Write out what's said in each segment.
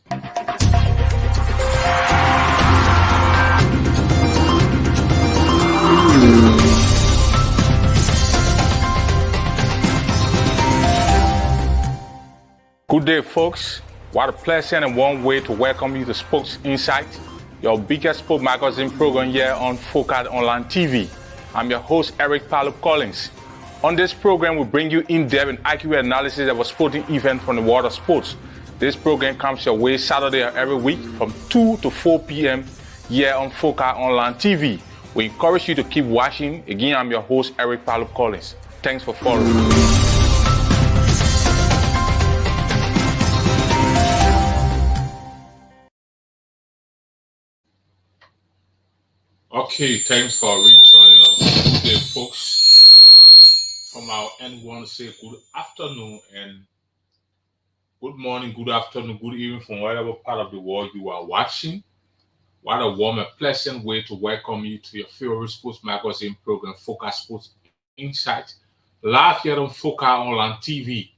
Good day, folks. What a pleasure and one way to welcome you to Sports Insight, your biggest sport magazine program here on Focus Online TV. I'm your host, Eric Palup Collins. On this program, we bring you in-depth and accurate analysis of a sporting event from the world of sports. This program comes your way Saturday every week from 2 to 4 p.m. here on Focus Online TV. We encourage you to keep watching. Again, I'm your host, Eric Palup Collins. Thanks for following. Okay, thanks for rejoining us today, folks. From our end, we want to say good afternoon and good morning, good afternoon, good evening from whatever part of the world you are watching. What a warm and pleasant way to welcome you to your favorite sports magazine program, Focus Sports Insight, live here on Focus Online TV.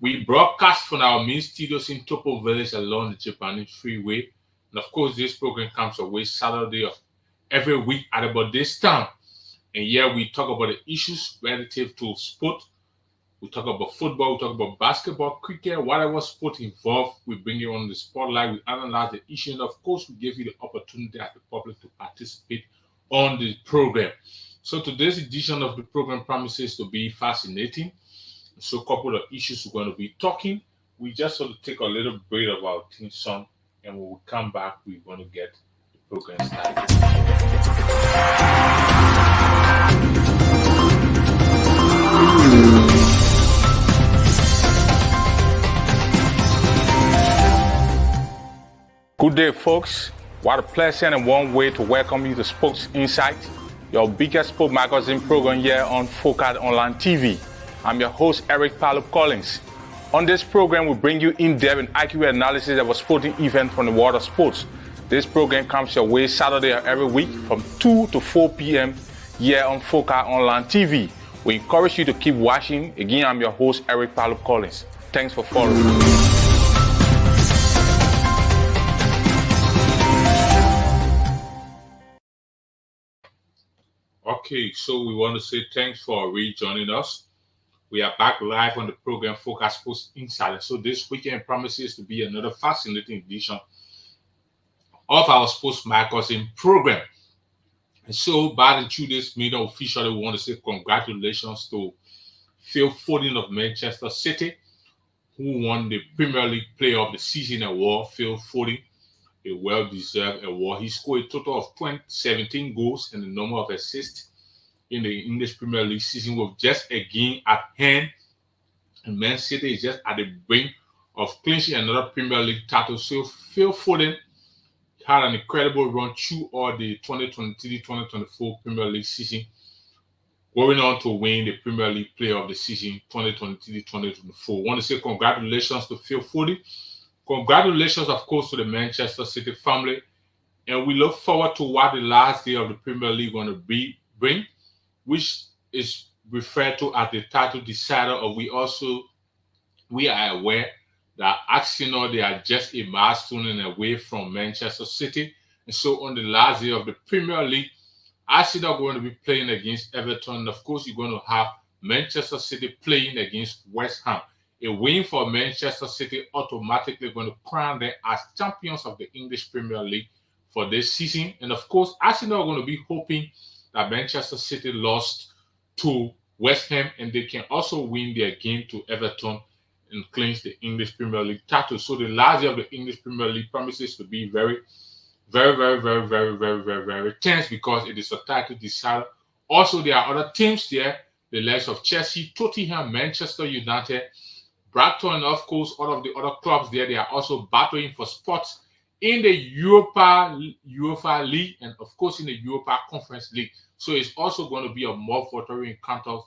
We broadcast from our main studios in Topo Village along the Japanese Freeway. And of course, this program comes away Saturday of every week at about this time. And here we talk about the issues relative to sport. We talk about football, we talk about basketball, cricket, whatever sport involved. We bring you on the spotlight, we analyze the issue, and of course, we give you the opportunity as the public to participate on the program. So today's edition of the program promises to be fascinating. So a couple of issues we're going to be talking. We just want to take a little break of our theme song, and when we come back, we're going to get program started. Good day, folks. What a pleasant and one way to welcome you to Sports Insight, your biggest sport magazine program here on Focus Online TV. I'm your host, Eric Palup Collins. On this program, we bring you in-depth and accurate analysis of a sporting event from the world of sports. This program comes your way Saturday every week from 2 to 4 p.m. here on Focus Online TV. We encourage you to keep watching. Again, I'm your host, Eric Palup Collins. Thanks for following. Okay, so we want to say thanks for rejoining us. We are back live on the program Focus Sports Insight. So this weekend promises to be another fascinating edition of our sports magazine program. And so, by the through this meeting, officially, we want to say congratulations to Phil Foden of Manchester City, who won the Premier League Player of the Season award. Phil Foden, a well-deserved award. He scored a total of 17 goals and the number of assists in the English Premier League season, with just a game at hand. And Man City is just at the brink of clinching another Premier League title. So, Phil Foden had an incredible run through all the 2023-2024 Premier League season, going on to win the Premier League Player of the Season 2023-2024. I want to say congratulations to Phil Foden. Congratulations, of course, to the Manchester City family. And we look forward to what the last day of the Premier League going to bring, which is referred to as the title decider. Or we are aware that Arsenal, they are just a milestone away from Manchester City. And so on the last day of the Premier League, Arsenal are going to be playing against Everton. And of course, you're going to have Manchester City playing against West Ham. A win for Manchester City automatically going to crown them as champions of the English Premier League for this season. And of course, Arsenal are going to be hoping that Manchester City lost to West Ham and they can also win their game to Everton and clinch the English Premier League title. So the last year of the English Premier League promises to be very, very, very, very, very, very, very, very tense because it is a title decider. Also, there are other teams there, the likes of Chelsea, Tottenham, Manchester United, Brighton, and of course, all of the other clubs there. They are also battling for spots in the Europa League and of course in the Europa Conference League. So it's also going to be a more watery encounter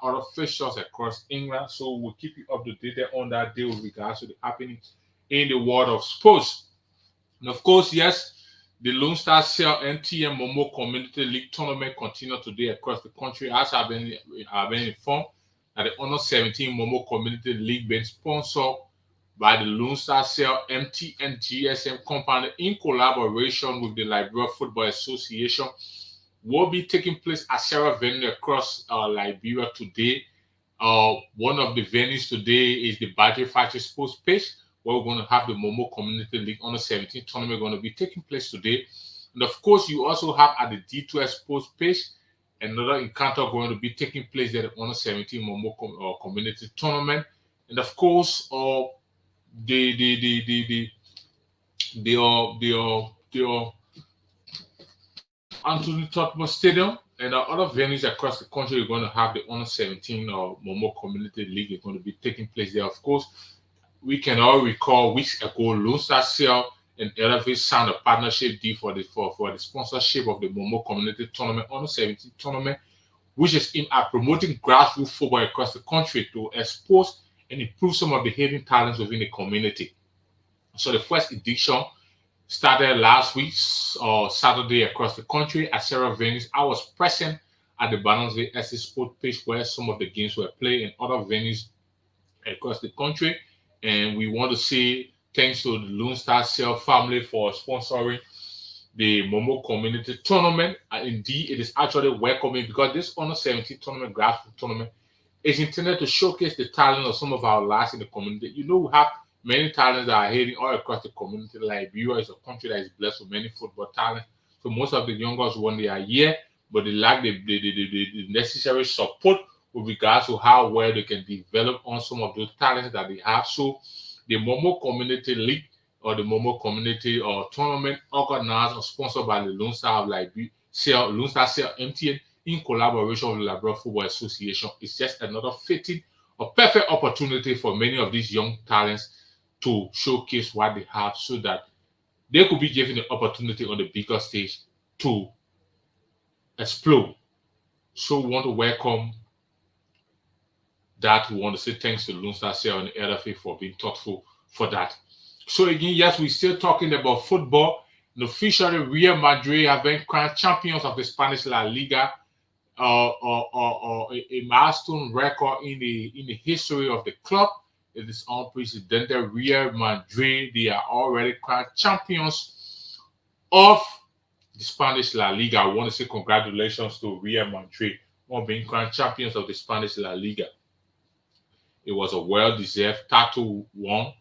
other fixtures across England. So we'll keep you updated on that day with regards to the happenings in the world of sports. And of course, yes, the Lone Star Cell MTN Momo Community League tournament continued today across the country. As I've been informed that the Honor 17 Momo Community League being sponsored by the Lone Star Cell MTN GSM company in collaboration with the Liberia Football Association will be taking place at several venues across Liberia today. One of the venues today is the Badger Factory Sports Pitch, where we're going to have the Momo Community League Under 17 tournament going to be taking place today. And of course, you also have at the D2S Sports Pitch another encounter going to be taking place at the Under 17 Momo Community Tournament. And of course, the Anthony Tottenham Stadium and other venues across the country are going to have the Under 17 Momo Community League is going to be taking place there. Of course, we can all recall weeks ago, Lone Star Cell and Elevate signed a partnership deal for the sponsorship of the Momo Community Tournament, Under 17 tournament, which is aimed at promoting grassroots football across the country to expose and improve some of the hidden talents within the community. So the first edition started last week, Saturday, across the country at several venues. I was present at the Barnumsville SC Sport Pitch where some of the games were played in other venues across the country. And we want to say thanks to the Lone Star Cell family for sponsoring the Momo Community Tournament. And indeed, it is actually welcoming because this Under 17 tournament, grassroots tournament, is intended to showcase the talent of some of our lads in the community. You know, we have many talents that are heading all across the community. Liberia is a country that is blessed with many football talents. So most of the young girls, when they are here, but they lack the necessary support with regards to how well they can develop on some of those talents that they have. So the Momo Community League or the Momo Community Tournament, organized or sponsored by the Lone Star of Liberia, Lone Star Cell MTN in collaboration with the Liberia Football Association, is just another fitting or perfect opportunity for many of these young talents to showcase what they have so that they could be given the opportunity on the bigger stage to explode. So we want to welcome that. We want to say thanks to Lone Star Cell and the LFA for being thoughtful for that. So again, yes, we're still talking about football. And officially, Real Madrid have been crowned champions of the Spanish La Liga, a milestone record in the history of the club. It is unprecedented. Real Madrid, they are already crowned champions of the Spanish La Liga. I want to say congratulations to Real Madrid on being crowned champions of the Spanish La Liga. It was a well-deserved title won.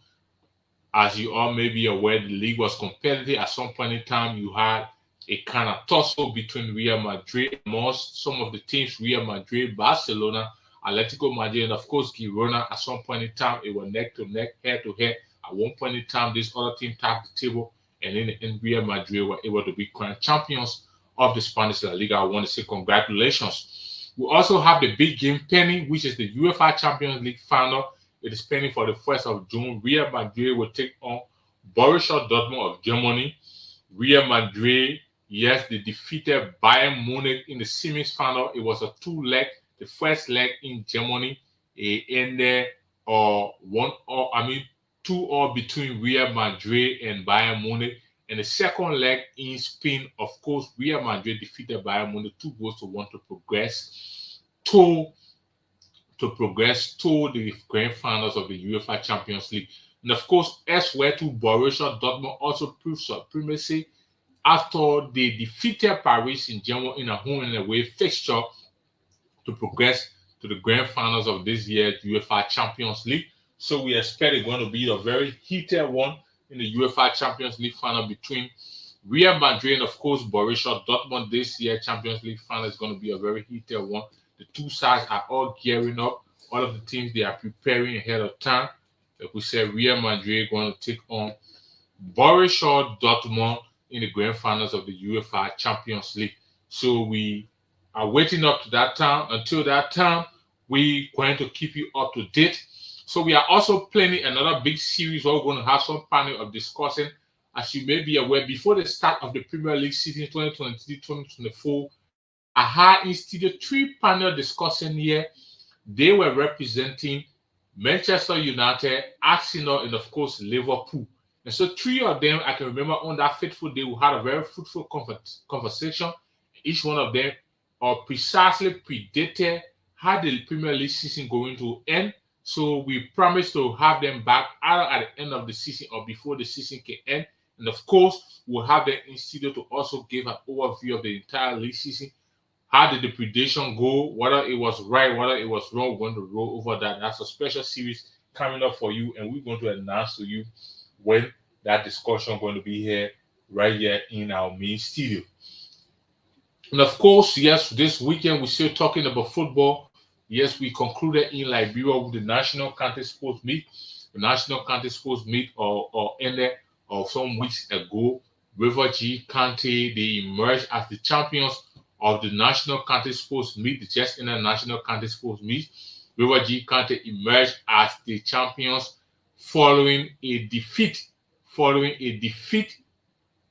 As you all may be aware, the league was competitive. At some point in time, you had a kind of tussle between Real Madrid amongst some of the teams, Real Madrid, Barcelona, Atletico Madrid, and of course, Girona. At some point in time, it was neck to neck, head to head. At one point in time, this other team tapped the table, and in Real Madrid were able to be crowned champions of the Spanish La Liga. I want to say congratulations. We also have the big game pending, which is the UEFA Champions League final. It is pending for the 1st of June. Real Madrid will take on Borussia Dortmund of Germany. Real Madrid, yes, they defeated Bayern Munich in the semi-final. It was a two-leg. The first leg in Germany ended 2-2 between Real Madrid and Bayern Munich. And the second leg in Spain, of course, Real Madrid defeated Bayern Munich 2-1 to progress to the grand finals of the UEFA Champions League. And of course, elsewhere too, Borussia Dortmund also proved supremacy after they defeated Paris Saint-Germain in a home and away fixture to progress to the grand finals of this year's UEFA Champions League. So we expect it's going to be a very heated one in the UEFA Champions League final between Real Madrid and, of course, Borussia Dortmund. This year's Champions League final is going to be a very heated one. The two sides are all gearing up. All of the teams, they are preparing ahead of time. Like we said, Real Madrid going to take on Borussia Dortmund in the grand finals of the UEFA Champions League. So we are waiting up to that time. Until that time, we're going to keep you up to date. So we are also planning another big series where we're going to have some panel of discussing. As you may be aware, before the start of the Premier League season 2023-2024, I had in studio 3 panel discussing here. They were representing Manchester United, Arsenal, and of course Liverpool. And so 3 of them, I can remember on that fateful day, we had a very fruitful conversation. Each one of them precisely predicted how the Premier League season going to end. So we promise to have them back either at the end of the season or before the season can end. And of course, we'll have them in studio to also give an overview of the entire league season. How did the prediction go? Whether it was right, whether it was wrong, we're going to roll over that. That's a special series coming up for you, and we're going to announce to you when that discussion is going to be here, right here in our main studio. And of course, yes, this weekend we're still talking about football. Yes, we concluded in Liberia with the National County Sports Meet. The National County Sports Meet or ended some weeks ago. River G County, they emerged as the champions of the National County Sports Meet, the Just International County Sports Meet. River G County emerged as the champions following a defeat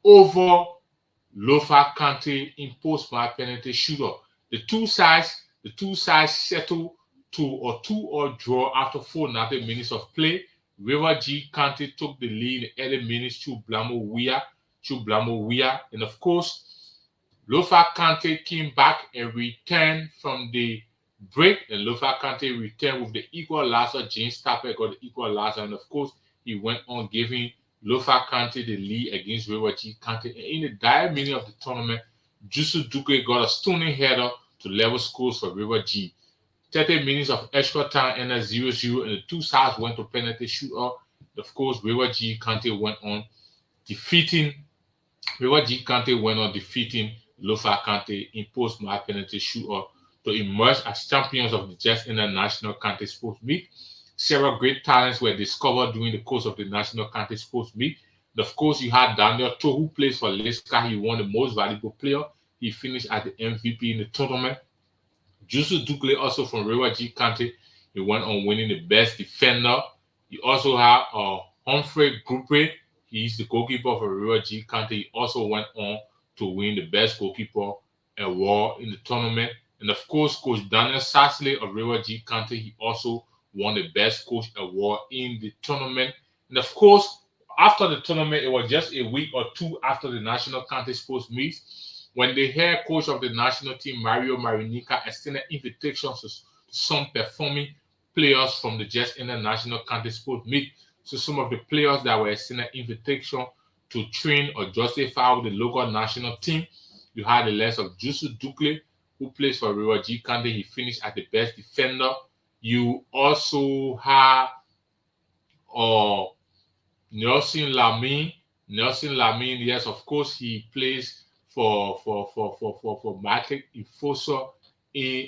over Lofa County in post-match penalty shootout. The two sides settled to a 2-2 draw after 4-0 minutes of play. River G County took the lead in the early minutes through Blamo Wia. And of course, Lofa County came back and returned from the break. And Lofa County returned with the equalizer. James Tapper got the equalizer. And of course, he went on giving Lofa County the lead against River G County. And in the dire minute of the tournament, Jusu Duque got a stunning header to level scores for River G. 30 minutes of extra time and a 0-0, and the two sides went to penalty shootout. Of course, River G County went on defeating Lofa County in post-match penalty shootout to emerge as champions of the Just International County Sports Meet. Several great talents were discovered during the course of the National County Sports Meet. And of course, you had Daniel To, who plays for Liska. He won the most valuable player. He finished as the MVP in the tournament. Jusu Ducle, also from River G County, he went on winning the best defender. You also have Humphrey Groupé. He's the goalkeeper for River G County. He also went on to win the best goalkeeper award in the tournament. And of course, Coach Daniel Sasley of River G County, he also won the best coach award in the tournament. And of course, after the tournament, it was just a week or two after the National County Sports Meet, when the head coach of the national team, Mario Marinica, extended invitations to some performing players from the Just International County Sports Meet. So some of the players that were extended invitation to train or justify with the local national team, you had the likes of Jusu Ducle, who plays for River G County. He finished as the best defender. You also have Nelson Lamine. Yes, of course, he plays for Matic Ifoso in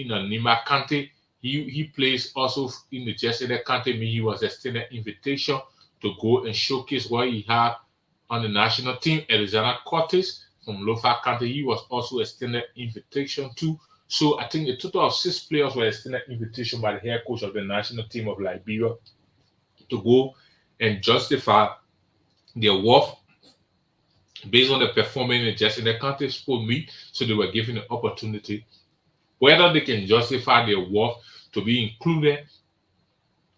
Nima County. He plays also in the Jesuit County. He was extended invitation to go and showcase what he had on the national team. Alexander Cortes from Lofa County, he was also extended invitation too. So I think a total of 6 players were extended invitation by the head coach of the national team of Liberia to go and justify their worth based on the performance in the Jesuit County Sport Meet. So they were given the opportunity whether they can justify their worth to be included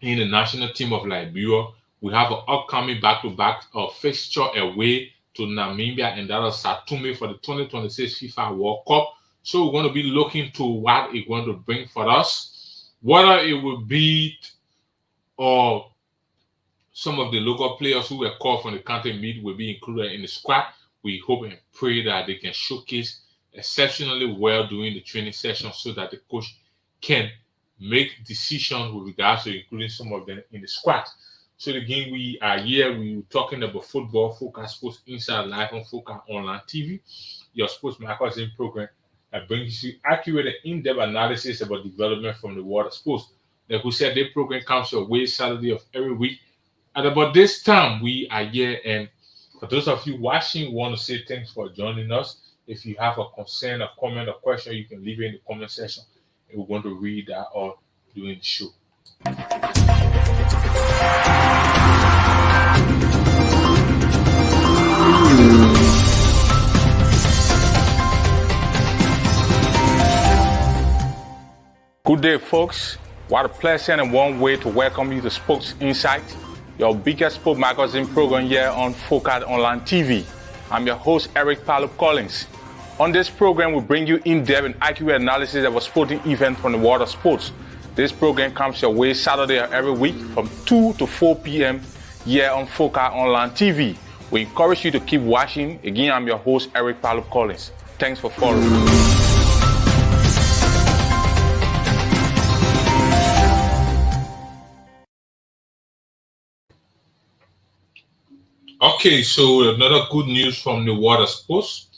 in the national team of Liberia. We have an upcoming back-to-back fixture away to Namibia, and that is Satume for the 2026 FIFA World Cup. So we're going to be looking to what it's going to bring for us, whether it will be some of the local players who were called from the county meet will be included in the squad. We hope and pray that they can showcase exceptionally well during the training session so that the coach can make decisions with regards to including some of them in the squad. So again, we are here. We're talking about football, Focus Sports Inside Live on Focus Online TV, your sports magazine program that brings you accurate and in-depth analysis about development from the world of sports. Like we said, the program comes your way Saturday of every week. At about this time, we are here. And for those of you watching, we want to say thanks for joining us. If you have a concern, a comment, or question, you can leave it in the comment section, and we're going to read that all during the show. Good day, folks. What a pleasant and warm way to welcome you to Sports Insight, your biggest sport magazine program here on Focus Online TV. I'm your host, Eric Palop Collins. On this program, we bring you in-depth and accurate analysis of a sporting event from the world of sports. This program comes your way Saturday every week from 2 to 4 p.m. here on Foca Online TV. We encourage you to keep watching. Again, I'm your host, Eric Palup Collins. Thanks for following. Okay, so another good news from the Water Sports.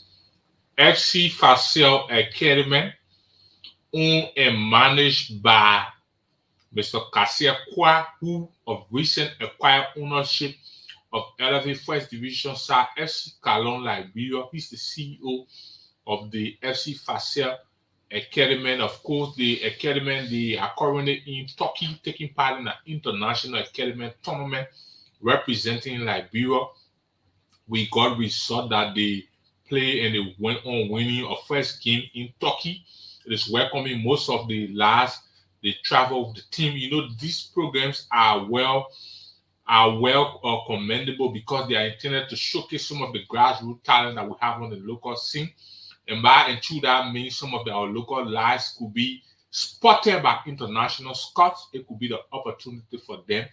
FC Facel Academy, owned and managed by Mr. Kasia Kwa, who of recent acquired ownership of Elevate First Division side FC Calon Liberia. He's the CEO of the FC Facel Academy. Of course, the academy, they are currently in Turkey, taking part in an international academy tournament representing Liberia. We got result that they play and they went on winning a first game in Turkey. It is welcoming most of the last they travel with the team. You know, these programs are well commendable because they are intended to showcase some of the grassroots talent that we have on the local scene. And by and through that means some of our local lives could be spotted by international scouts. It could be the opportunity for them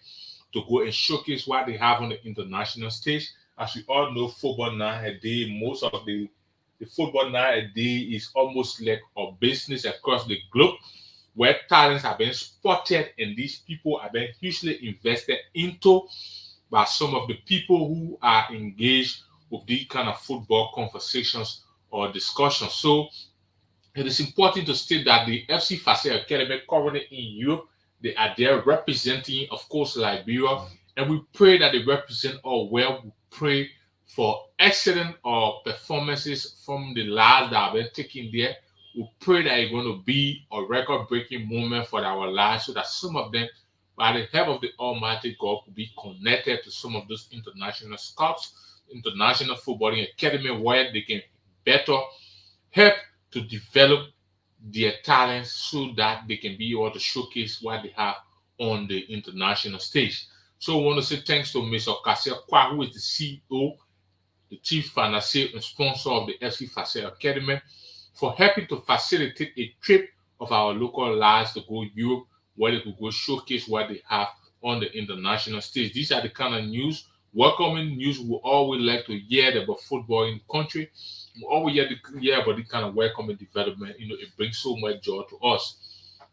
to go and showcase what they have on the international stage. As we all know, football nowadays, most of the football nowadays is almost like a business across the globe where talents are being spotted and these people are being hugely invested into by some of the people who are engaged with these kind of football conversations or discussions. So it is important to state that the FC Facel Academy currently in Europe, they are there representing, of course, Liberia, and we pray that they represent all well. We pray for excellent performances from the lads that have been taken there. We pray that it's going to be a record-breaking moment for our lives so that some of them, by the help of the Almighty God, will be connected to some of those international scouts, international footballing academy, where they can better help to develop their talents so that they can be able to showcase what they have on the international stage. So I want to say thanks to Mr. Kasia Kwa, who is the CEO, the chief financier and sponsor of the FC Facel Academy, for helping to facilitate a trip of our local lads to go Europe, where they could go showcase what they have on the international stage. These are the kind of news, welcoming news we always like to hear about football in the country. We always hear about the kind of welcoming development. You know, it brings so much joy to us.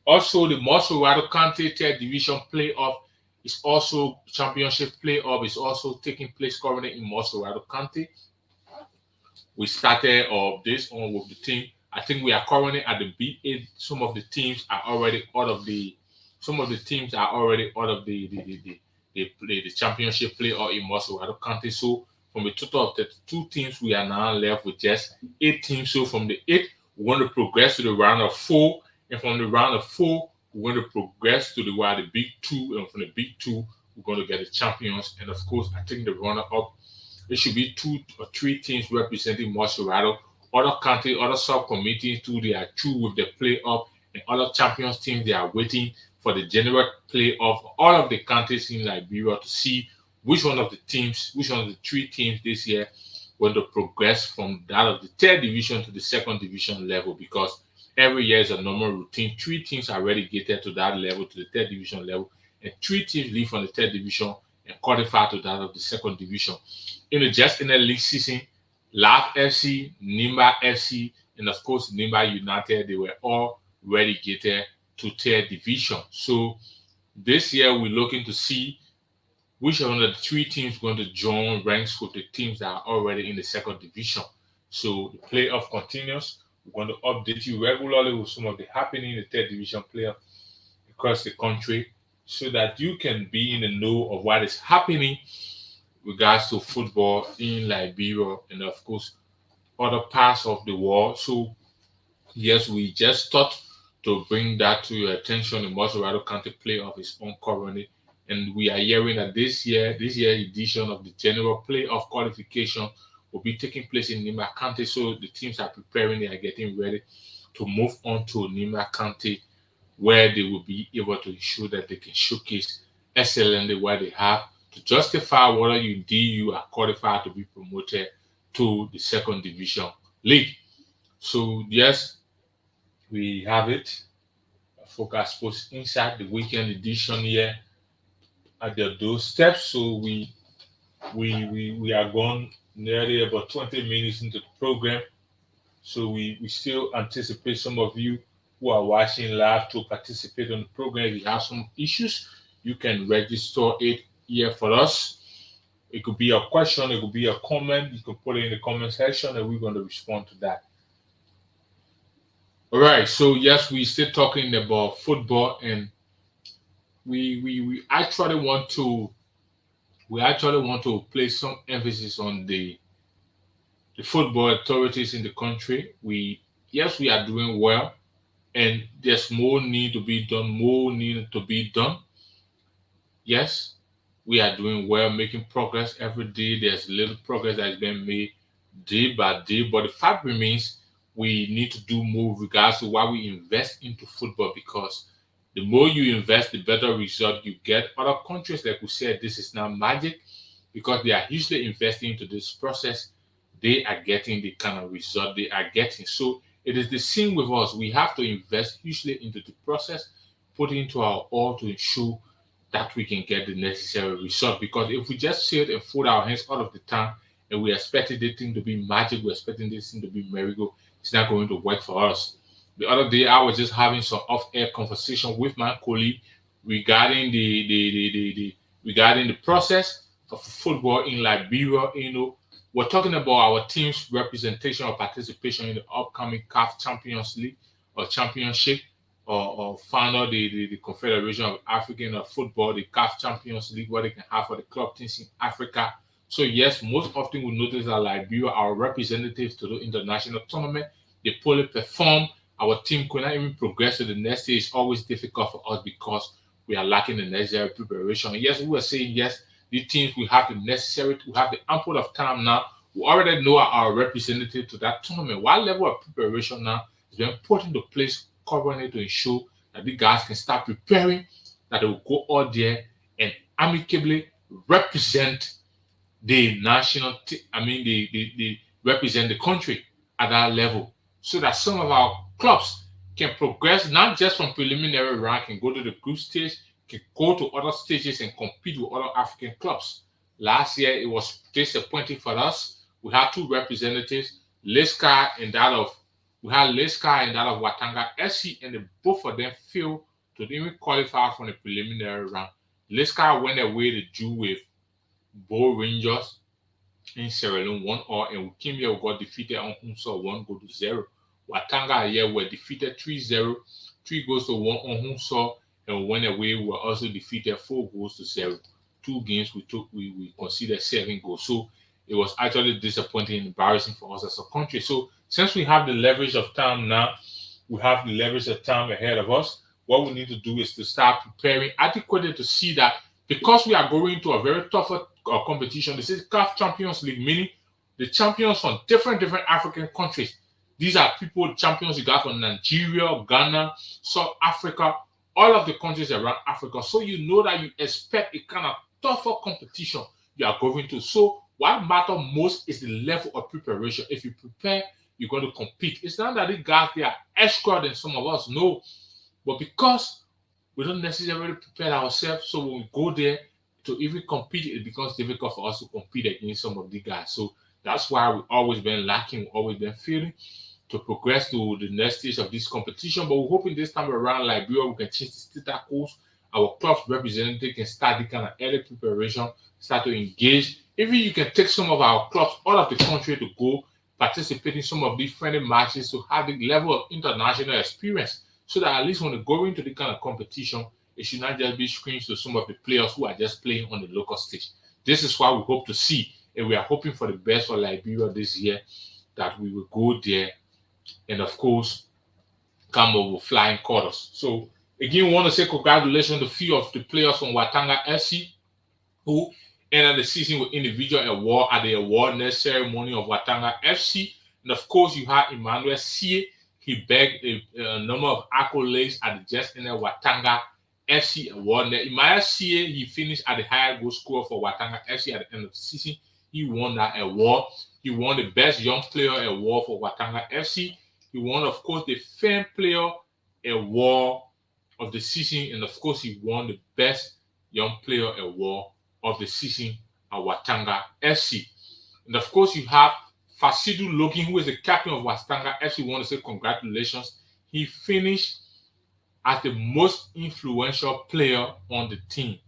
Also, the Moserado County Third Division playoff is also championship playoff is also taking place currently in Moserado County. We started this on with the team. I think we are currently at the B8. Some of the teams are already out of the championship playoff in Moserado County. So from a total of 32 teams, we are now left with just 8 teams. So from the 8, we want to progress to the round of 4, and from the round of 4, we're going to progress to the big 2, and from the big 2, we're going to get the champions. And of course, I think the runner-up, it should be 2 or 3 teams representing Moserado. Other countries, other sub-committees too, they are through with the playoff, and other champions teams, they are waiting for the general playoff. All of the countries in Liberia to see which one of the 3 teams this year going to progress from that of the third division to the second division level, because every year is a normal routine. 3 teams are relegated to that level, to the third division level, and 3 teams leave from the third division and qualify to that of the second division. Just in the league season, Lav FC, Nimba FC, and of course Nimba United, they were all relegated to third division. So this year we're looking to see which one of the 3 teams going to join ranks with the teams that are already in the second division. So the playoff continues. We're going to update you regularly with some of the happening in the third division playoff across the country so that you can be in the know of what is happening regards to football in Liberia and of course other parts of the world. So yes, we just thought to bring that to your attention. The Moserado County playoff is on currently, and we are hearing that this year edition of the general playoff qualification will be taking place in Nimba County. So the teams are preparing, they are getting ready to move on to Nimba County, where they will be able to ensure that they can showcase excellently what they have to justify whether you are qualified to be promoted to the second division league. So yes, we have it. Of Focus Sports Inside, the weekend edition here at the doorstep. So we are gone nearly about 20 minutes into the program. So we still anticipate some of you who are watching live to participate on the program. If you have some issues, you can register it here for us. It could be a question, it could be a comment. You can put it in the comment section and we're going to respond to that. All right. So yes, we still talking about football, and we actually want to place some emphasis on the football authorities in the country. We are doing well, and there's more need to be done. More need to be done. Yes, we are doing well, making progress every day. There's little progress that is being made day by day, but the fact remains we need to do more with regards to why we invest into football, because the more you invest, the better result you get. Other countries, like we said, this is not magic because they are hugely investing into this process. They are getting the kind of result they are getting. So it is the same with us. We have to invest hugely into the process, put into our all to ensure that we can get the necessary result. Because if we just sit and fold our hands all of the time and we expecting this thing to be magic, we're expecting this thing to be miracle, it's not going to work for us. The other day, I was just having some off-air conversation with my colleague regarding the regarding the process of football in Liberia. We're talking about our team's representation or participation in the upcoming CAF Champions League or Championship, or final the Confederation of African Football, the CAF Champions League, what they can have for the club teams in Africa. So yes, most often we notice that Liberia, our representatives to the international tournament, they poorly perform. Our team could not even progress to the next stage. It's always difficult for us because we are lacking the necessary preparation. Yes, we were saying yes, the teams we have we have the ample of time now. We already know our representative to that tournament. What level of preparation now is being put into place currently to ensure that the guys can start preparing, that they will go out there and amicably represent the national, the represent the country at that level, so that some of our clubs can progress not just from preliminary rank and go to the group stage, can go to other stages and compete with other African clubs. Last year, it was disappointing for us. We had two representatives, Leska and that of Watanga SC, and both of them failed to even qualify for the preliminary round. Leska went away to do with Bo Rangers in Sierra Leone 1-0, and we came here, we got defeated on home soil 1-0. Watanga here were defeated 3-0, 3 goals to 1 on home soil, and went away, we were also defeated 4-0. 2 games we conceded 7 goals. So it was actually disappointing and embarrassing for us as a country. So since we have the leverage of time now, we have the leverage of time ahead of us, what we need to do is to start preparing adequately to see that, because we are going to a very tough competition. This is CAF Champions League, meaning the champions from different African countries. These are champions you got from Nigeria, Ghana, South Africa, all of the countries around Africa. So you know that you expect a kind of tougher competition you are going to. So what matters most is the level of preparation. If you prepare, you're going to compete. It's not that the guys they are extra than some of us, no, but because we don't necessarily prepare ourselves, so when we go there to even compete, it becomes difficult for us to compete against some of the guys. So that's why we've always been lacking, we've always been failing to progress to the next stage of this competition. But we're hoping this time around, Liberia, we can change the status course. Our club's representative can start the kind of early preparation, start to engage. Even you can take some of our clubs all of the country to go participate in some of these friendly matches to have the level of international experience, so that at least when they go into the kind of competition, it should not just be screens to some of the players who are just playing on the local stage. This is what we hope to see, and we are hoping for the best for Liberia this year, that we will go there and, of course, come up with flying colors. So, again, we want to say congratulations to a few of the players from Watanga FC who ended the season with individual award at the award ceremony of Watanga FC. And, of course, you had Emmanuel Sie. He bagged a number of accolades at the just ended Watanga FC award. Emmanuel Sie, he finished at the highest goal scorer for Watanga FC at the end of the season. He won that award. He won the Best Young Player award for Watanga FC. He won, of course, the Fan Player award of the season, and of course, he won the Best Young Player Award of the season at Watanga FC. And of course, you have Fasidu Lokin, who is the captain of Watanga FC. We want to say congratulations. He finished as the most influential player on the team.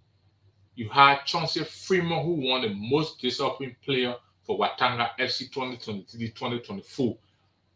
You had Chauncey Freeman, who won the most disciplined player for Watanga FC 2023-2024.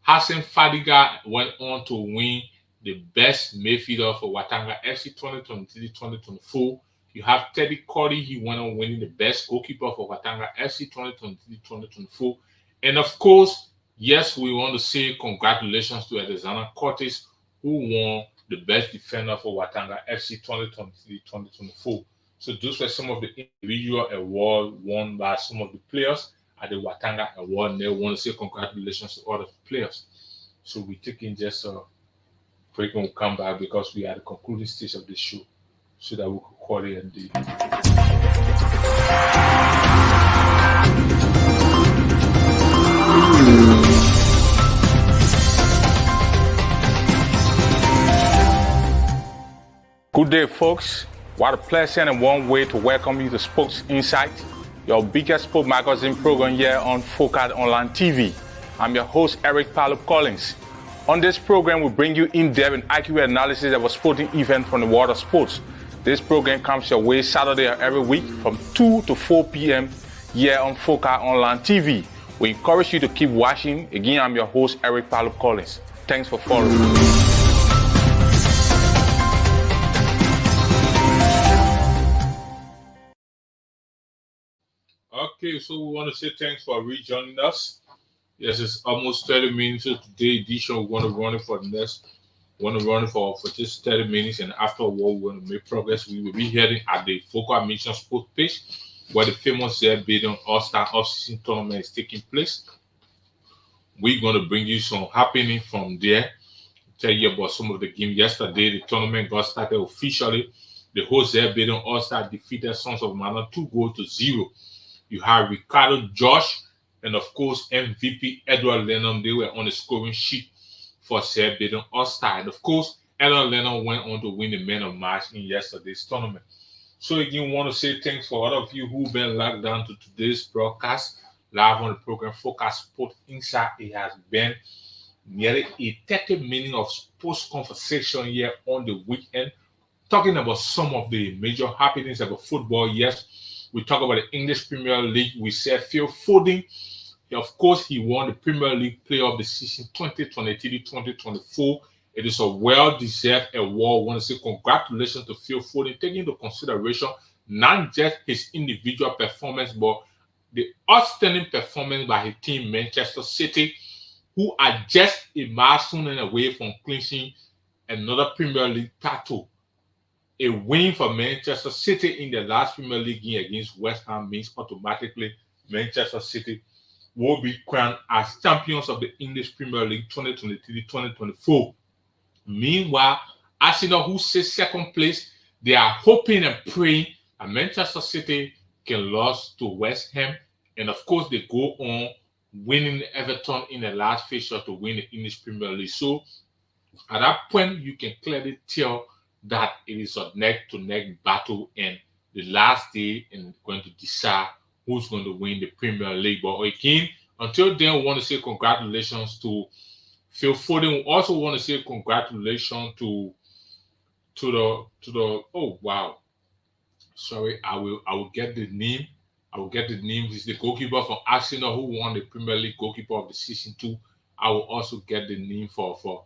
Hassan Fadiga went on to win the best midfielder for Watanga FC 2023-2024. You have Teddy Cody, he went on winning the best goalkeeper for Watanga FC 2023-2024. And of course, yes, we want to say congratulations to Alexander Curtis, who won the best defender for Watanga FC 2023-2024. So those were some of the individual awards won by some of the players at the Watanga Award. And they want to say congratulations to all of the players. So we're taking just a break and we'll come back because we are at the concluding stage of the show so that we can call it a day. Good day, folks. What a pleasant and warm way to welcome you to Sports Insight, your biggest sport magazine program here on Focus Online TV. I'm your host, Eric Palup Collins. On this program, we bring you in-depth and accurate analysis of a sporting event from the world of sports. This program comes your way Saturday every week from 2 to 4 p.m. here on Focus Online TV. We encourage you to keep watching. Again, I'm your host, Eric Palup Collins. Thanks for following. Okay, so we want to say thanks for rejoining us. Yes, it's almost 30 minutes of today's edition. We want to run it for the next. We want to run it for just 30 minutes, and afterward, we want to make progress. We will be heading at the Focus Mission Sports page, where the famous Zebedon All-Star Off-Season Tournament is taking place. We're going to bring you some happening from there. Tell you about some of the games. Yesterday, the tournament got started officially. The host Zebedon All-Star defeated Sons of Mana 2-0. You have Ricardo Josh and, of course, MVP Edward Lennon. They were on the scoring sheet for Zebedon All-Star. And, of course, Edward Lennon went on to win the Man of Match in yesterday's tournament. So, again, want to say thanks for all of you who've been logged down to today's broadcast live on the program Focus Sport Insight. It has been nearly a 30-minute of sports conversation here on the weekend, talking about some of the major happenings about football. Yes, we talk about the English Premier League. We said Phil Foden, of course, he won the Premier League Player of the Season 2023-2024. It is a well-deserved award. I want to say congratulations to Phil Foden, taking into consideration not just his individual performance, but the outstanding performance by his team, Manchester City, who are just a milestone away from clinching another Premier League title. A win for Manchester City in the last Premier League game against West Ham means automatically Manchester City will be crowned as champions of the English Premier League 2023-2024. Meanwhile, Arsenal, who sits second place, they are hoping and praying that Manchester City can lose to West Ham. And of course, they go on winning Everton in the last fixture to win the English Premier League. So at that point, you can clearly tell that it is a neck-to-neck battle, and the last day is going to decide who's going to win the Premier League. But again, until then, we want to say congratulations to Phil Foden. We also want to say congratulations to the oh wow, sorry, I will get the name. I will get the name. He's the goalkeeper from Arsenal who won the Premier League Goalkeeper of the Season 2. I will also get the name for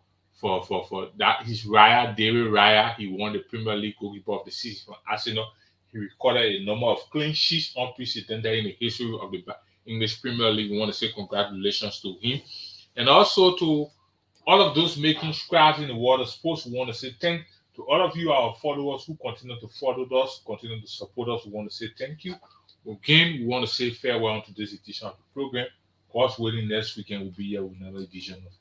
that. He's David Raya. He won the Premier League Goalkeeper of the Season from Arsenal. He recorded a number of clean sheets unprecedented in the history of the English Premier League. We want to say congratulations to him. And also to all of those making strides in the world of sports. We want to say thank to all of you, our followers who continue to follow us, continue to support us. We want to say thank you. Again, we want to say farewell to this edition of the program. Of course, waiting next weekend will be here with another edition of